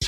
Le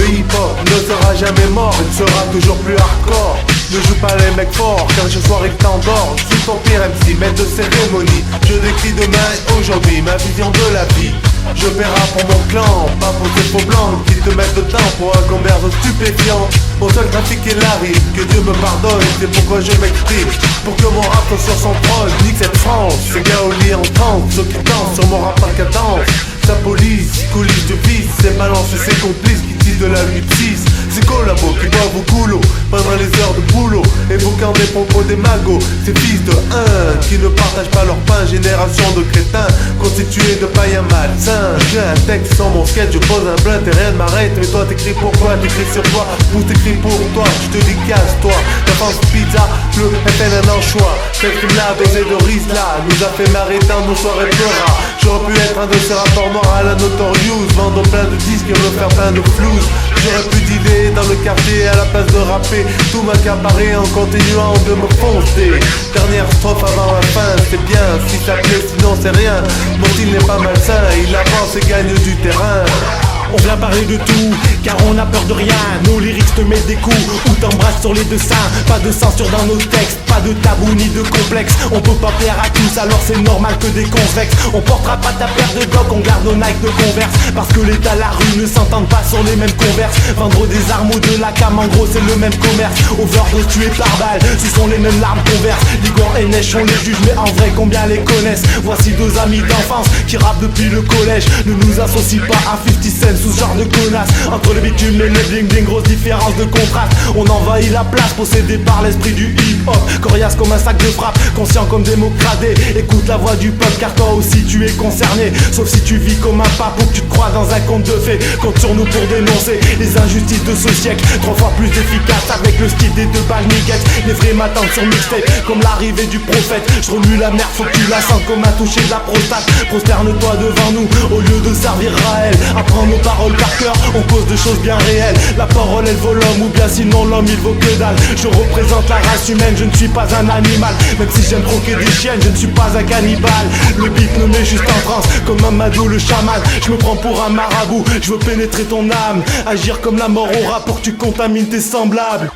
hip-hop ne sera jamais mort, il sera toujours plus hardcore. Ne joue pas les mecs forts, car ce soir il t'endort. Sous ton pire MC, maître de cérémonie, je décris demain et aujourd'hui ma vision de la vie. Je verrai pour mon clan, pas pour ces faux blancs qui te mettent dedans pour un commerce stupéfiant. Mon seul trafic est la rime, que Dieu me pardonne, c'est pourquoi je m'exprime. Pour que mon rap soit sur son trône, nique cette France. Ces gars au lit en transe, ceux qui dansent sur mon rap à cadence. Sa police, coulisse de vice, ses balances et ses complices qui disent de la 8-6. Ces collabos qui boivent au goulot pendant les heures de boulot, évoquant des propos des magots. Ces fils de 1 qui ne partagent pas leur pain, génération de crétins constitués de païens malsains. J'ai un texte sans mon sketch, je pose un blunt et rien ne m'arrête. Mais toi t'écris pourquoi, t'écris sur toi ou t'écris pour toi, je te dis casse-toi. La France pizza, le FN un anchois. Cette crime-là, baiser de Riz là, nous a fait marrer dans nos soirées pleura. J'aurais pu être un de ces rapports noirs à la Notorious, vendre plein de disques et me faire plein de floues. J'aurais pu dealer dans le quartier à la place de rapper, tout m'accaparer en continuant de me foncer. Dernière strophe avant la fin, c'est bien, si ça plaît sinon c'est rien. Mon style n'est pas malsain, il avance et gagne du terrain. On vient parler de tout, car on n'a peur de rien. Nos lyrics te mettent des coups, ou t'embrassent sur les dessins. Pas de censure dans nos textes, pas de tabou ni de complexe. On peut pas plaire à tous, alors c'est normal que des convexes. On portera pas ta paire de docs, on garde nos Nike de Converse. Parce que l'état, la rue ne s'entendent pas sur les mêmes converses. Vendre des armes ou de la cam, en gros c'est le même commerce. Overdose tué par balle, ce sont les mêmes larmes qu'on verse. Ligor et Neige, on les juge, mais en vrai combien les connaissent. Voici deux amis d'enfance qui rappent depuis le collège. Ne nous associe pas à 50 Cent sous ce genre de connasse. Entre le bitume et le bling bling, grosse différence de contraste. On envahit la place, possédé par l'esprit du hip-hop. Coriace comme un sac de frappe, conscient comme démocraté. Écoute la voix du peuple car toi aussi tu es concerné. Sauf si tu vis comme un pape ou que tu te crois dans un conte de fées. Compte sur nous pour dénoncer les injustices de ce siècle. 3 fois plus efficace avec le style des 2 balles niguettes. Les vrais m'attendent sur mixtape comme l'arrivée du prophète. Je remue la merde, faut que tu la sentes comme un toucher de la prostate. Prosterne-toi devant nous au lieu de servir Raël. Apprends nos paroles par cœur, on cause de choses bien réelles. La parole elle vaut l'homme ou bien sinon l'homme il vaut que dalle. Je représente la race humaine, je ne suis pas un animal. Même si j'aime croquer des chiennes, je ne suis pas un cannibale. Le beat me met juste en transe comme Mamadou le chaman. Je me prends pour un marabout, je veux pénétrer ton âme. Agir comme la mort au rat pour que tu contamines tes semblables.